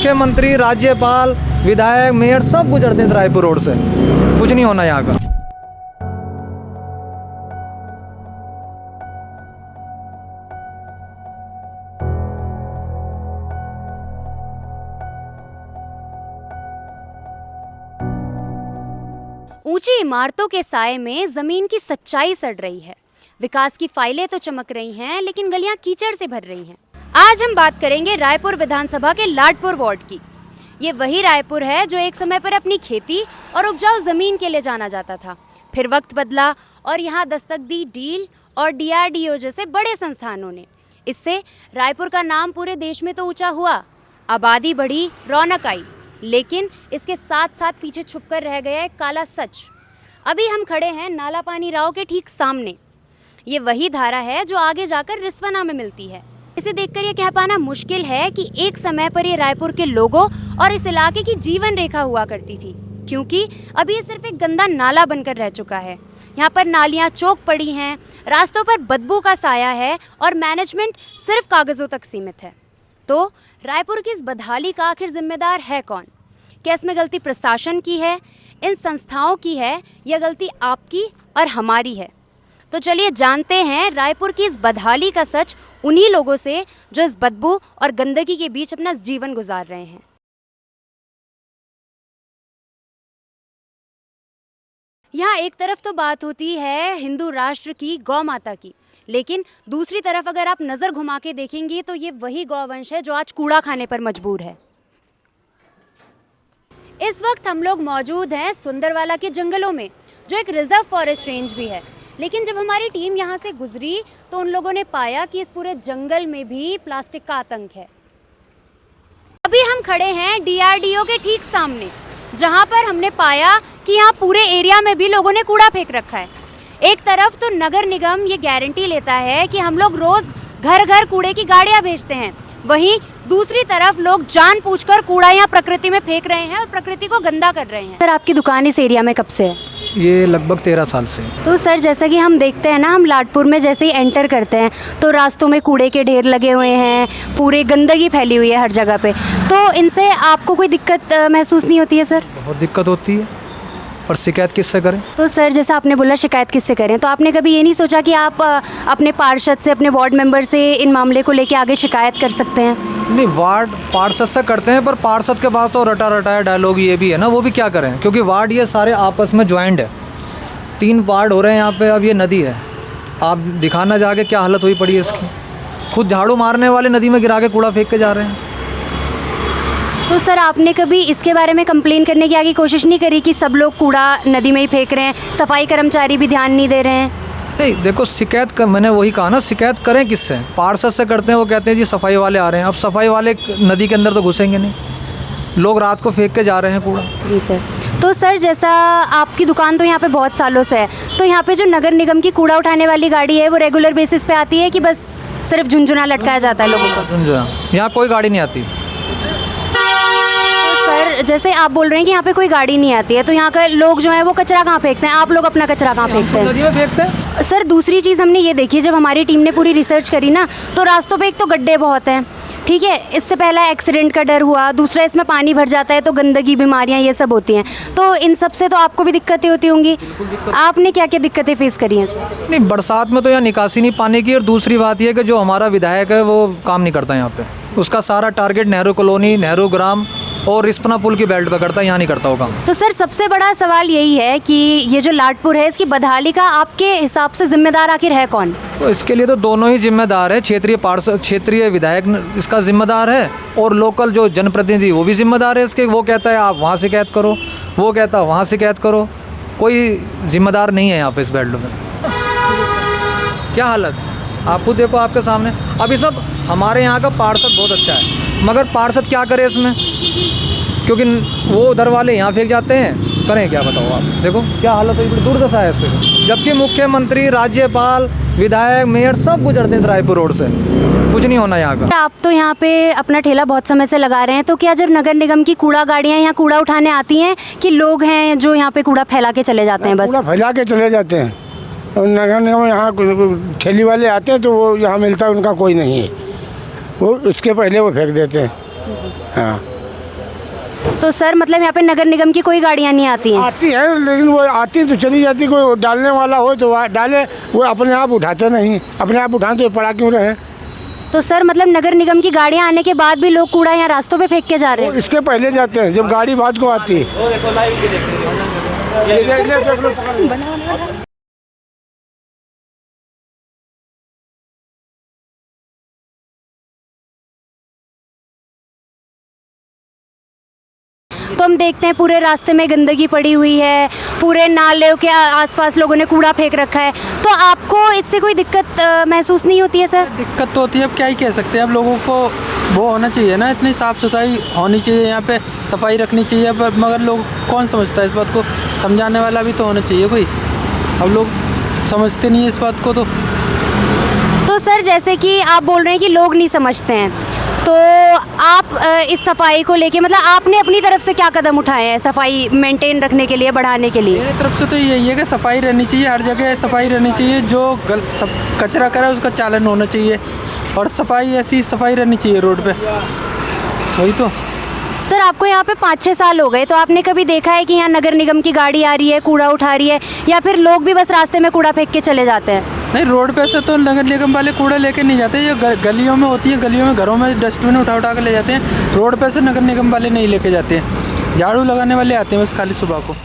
मुख्यमंत्री, राज्यपाल, विधायक, मेयर सब गुजरते हैं इस रायपुर रोड से। कुछ नहीं होना यहाँ का। ऊंची इमारतों के साए में जमीन की सच्चाई सड़ रही है। विकास की फाइलें तो चमक रही हैं, लेकिन गलियां कीचड़ से भर रही हैं। आज हम बात करेंगे रायपुर विधानसभा के लाडपुर वार्ड की। ये वही रायपुर है जो एक समय पर अपनी खेती और उपजाऊ जमीन के लिए जाना जाता था। फिर वक्त बदला और यहाँ दस्तक दी डील और DRDO जैसे बड़े संस्थानों ने। इससे रायपुर का नाम पूरे देश में तो ऊंचा हुआ, आबादी बढ़ी, रौनक आई, लेकिन इसके साथ साथ पीछे छुपकर रह गया एक काला सच। अभी हम खड़े हैं नाला पानी राव के ठीक सामने। ये वही धारा है जो आगे जाकर रिस्पना में मिलती है। इसे देखकर ये कह पाना मुश्किल है कि एक समय पर ये रायपुर के लोगों और इस इलाके की जीवन रेखा हुआ करती थी, क्योंकि अभी ये सिर्फ एक गंदा नाला बनकर रह चुका है। यहाँ पर नालियाँ चौक पड़ी हैं, रास्तों पर बदबू का साया है और मैनेजमेंट सिर्फ कागज़ों तक सीमित है। तो रायपुर की इस बदहाली का आखिर जिम्मेदार है कौन? क्या इसमें गलती प्रशासन की है, इन संस्थाओं की है, या गलती आपकी और हमारी है? तो चलिए जानते हैं रायपुर की इस बदहाली का सच उन्हीं लोगों से जो इस बदबू और गंदगी के बीच अपना जीवन गुजार रहे हैं। यहाँ एक तरफ तो बात होती है हिंदू राष्ट्र की, गौ माता की, लेकिन दूसरी तरफ अगर आप नज़र घुमा के देखेंगी तो ये वही गौवंश है जो आज कूड़ा खाने पर मजबूर है। इस वक्त हम लोग मौजूद हैं सुंदरवाला के जंगलों में, जो एक रिजर्व फॉरेस्ट रेंज भी है। लेकिन जब हमारी टीम यहाँ से गुजरी तो उन लोगों ने पाया कि इस पूरे जंगल में भी प्लास्टिक का आतंक है। अभी हम खड़े हैं DRDO के ठीक सामने, जहाँ पर हमने पाया कि यहाँ पूरे एरिया में भी लोगों ने कूड़ा फेंक रखा है। एक तरफ तो नगर निगम ये गारंटी लेता है कि हम लोग रोज़ घर घर कूड़े की गाड़ियाँ भेजते हैं, वहीं दूसरी तरफ लोग जानबूझकर कूड़ा यहाँ प्रकृति में फेंक रहे हैं और प्रकृति को गंदा कर रहे हैं। सर, आपकी दुकान इस एरिया में कब से है? ये लगभग 13 साल से। तो सर, जैसा कि हम देखते हैं ना, हम लाडपुर में जैसे ही एंटर करते हैं तो रास्तों में कूड़े के ढेर लगे हुए हैं, पूरी गंदगी फैली हुई है हर जगह पे। तो इनसे आपको कोई दिक्कत महसूस नहीं होती है सर? बहुत दिक्कत होती है, पर शिकायत किससे करें? तो सर, जैसा आपने बोला शिकायत किससे करें, तो आपने कभी ये नहीं सोचा कि आप अपने पार्षद से, अपने वार्ड मेंबर से इन मामले को लेके आगे शिकायत कर सकते हैं? नहीं, वार्ड पार्षद से करते हैं, पर पार्षद के पास तो रटाया डायलॉग ये भी है ना, वो भी क्या करें, क्योंकि वार्ड ये सारे आपस में ज्वाइंट है। 3 वार्ड हो रहे हैं यहाँ पे। अब ये नदी है, आप दिखाना जाके क्या हालत हुई पड़ी है इसकी। खुद झाड़ू मारने वाले नदी में गिरा के कूड़ा फेंक के जा रहे हैं। तो सर, आपने कभी इसके बारे में कंप्लेन करने की आगे कोशिश नहीं करी कि सब लोग कूड़ा नदी में ही फेंक रहे हैं, सफाई कर्मचारी भी ध्यान नहीं दे रहे हैं? नहीं, देखो शिकायत कर, मैंने वही कहा ना, शिकायत करें किससे? पार्षद से करते हैं, वो कहते हैं जी सफाई वाले आ रहे हैं। अब सफाई वाले नदी के अंदर तो घुसेंगे नहीं, लोग रात को फेंक के जा रहे हैं कूड़ा। जी सर। तो सर, जैसा आपकी दुकान तो यहाँ पे बहुत सालों से है, तो यहाँ पे जो नगर निगम की कूड़ा उठाने वाली गाड़ी है वो रेगुलर बेसिस पे आती है कि बस सिर्फ झुंझुना लटकाया जाता है लोगों को? झुंझुना यहाँ कोई गाड़ी नहीं आती। सर, जैसे आप बोल रहे हैं कि यहाँ पे कोई गाड़ी नहीं आती है, तो यहाँ के लोग जो है वो कचरा कहाँ फेंकते हैं? आप लोग अपना कचरा कहाँ फेंकते हैं? नदी में फेंकते हैं। सर, दूसरी चीज़ हमने ये देखी, जब हमारी टीम ने पूरी रिसर्च करी ना, तो रास्तों पे एक तो गड्ढे बहुत हैं, ठीक है, इससे पहला एक्सीडेंट का डर हुआ, दूसरा इसमें पानी भर जाता है तो गंदगी, बीमारियाँ ये सब होती हैं। तो इन सब से तो आपको भी दिक्कतें होती होंगी। आपने क्या क्या दिक्कतें फेस करी हैं? नहीं, बरसात में तो यहाँ निकासी नहीं पानी की, और दूसरी बात यह कि जो हमारा विधायक है वो काम नहीं करता यहाँ पे। उसका सारा टारगेट नेहरू कॉलोनी, नेहरू ग्राम और रिस्पना पुल की बेल्ट पे करता है, यहाँ नहीं करता वो काम। तो सर, सबसे बड़ा सवाल यही है कि ये जो लाडपुर है, इसकी बदहाली का आपके हिसाब से जिम्मेदार आखिर है कौन? तो इसके लिए तो दोनों ही जिम्मेदार है। क्षेत्रीय पार्षद, क्षेत्रीय विधायक इसका जिम्मेदार है, और लोकल जो जनप्रतिनिधि वो भी जिम्मेदार है इसके। वो कहता है आप वहाँ शिकायत करो, वो कहता है वहाँ शिकायत करो, कोई जिम्मेदार नहीं है यहाँ पे इस बेल्ट में। क्या हालत है आप खुद देखो, आपके सामने। अब इसमें हमारे यहाँ का पार्षद बहुत अच्छा है, मगर पार्षद क्या करे इसमें, क्योंकि वो उधर वाले यहाँ फेंक जाते हैं, करें क्या बताओ आप। देखो क्या हालत है, बड़ी दुर्दशा है इस पर। जबकि मुख्यमंत्री, राज्यपाल, विधायक, मेयर सब गुजरते हैं इस रायपुर रोड से। कुछ नहीं होना यहाँ का। आप तो यहाँ पे अपना ठेला बहुत समय से लगा रहे हैं, तो क्या जब नगर निगम की कूड़ा गाड़ियाँ यहाँ कूड़ा उठाने आती हैं कि लोग हैं जो यहाँ पे कूड़ा फैला के चले जाते हैं? बस कूड़ा फैला के चले जाते हैं, और नगर निगम यहाँ ठेली वाले आते हैं तो वो यहाँ मिलता है, उनका कोई नहीं है, वो उसके पहले वो फेंक देते हैं। हाँ, तो सर मतलब यहाँ पे नगर निगम की कोई गाड़ियाँ नहीं आती हैं? आती है, लेकिन वो आती तो चली जाती, कोई डालने वाला हो तो डाले, वो अपने आप उठाते नहीं, अपने आप उठाएं तो पड़ा क्यों रहे। तो सर मतलब नगर निगम की गाड़ियाँ आने के बाद भी लोग कूड़ा यहाँ रास्तों पे फेंक के जा रहे वो हैं? इसके पहले जाते हैं जब गाड़ी बाद को आती है। तो हम देखते हैं पूरे रास्ते में गंदगी पड़ी हुई है, पूरे नाले के आसपास लोगों ने कूड़ा फेंक रखा है, तो आपको इससे कोई दिक्कत महसूस नहीं होती है सर? दिक्कत तो होती है, अब क्या ही कह सकते हैं। अब लोगों को वो होना चाहिए ना, इतनी साफ़ सफाई होनी चाहिए, यहाँ पे सफाई रखनी चाहिए, पर मगर लोग कौन समझता है इस बात को, समझाने वाला भी तो होना चाहिए कोई। अब लोग समझते नहीं है इस बात को। तो सर जैसे कि आप बोल रहे हैं कि लोग नहीं समझते हैं, तो आप इस सफाई को लेके मतलब आपने अपनी तरफ से क्या कदम उठाए हैं सफाई मेंटेन रखने के लिए, बढ़ाने के लिए? मेरी तरफ से तो यही है कि सफाई रहनी चाहिए, हर जगह सफाई रहनी चाहिए, जो सब कचरा करे उसका चालन होना चाहिए, और सफाई ऐसी सफाई रहनी चाहिए रोड पे, वही तो। सर आपको यहाँ पे 5-6 साल हो गए, तो आपने कभी देखा है कि यहाँ नगर निगम की गाड़ी आ रही है, कूड़ा उठा रही है, या फिर लोग भी बस रास्ते में कूड़ा फेंक के चले जाते हैं? नहीं, रोड पे से तो नगर निगम वाले कूड़ा लेके नहीं जाते, ये गलियों में होती है, गलियों में घरों में डस्टबिन उठा उठा के ले जाते हैं। रोड पे से नगर निगम वाले नहीं लेके जाते हैं, झाड़ू लगाने वाले आते हैं बस खाली सुबह को।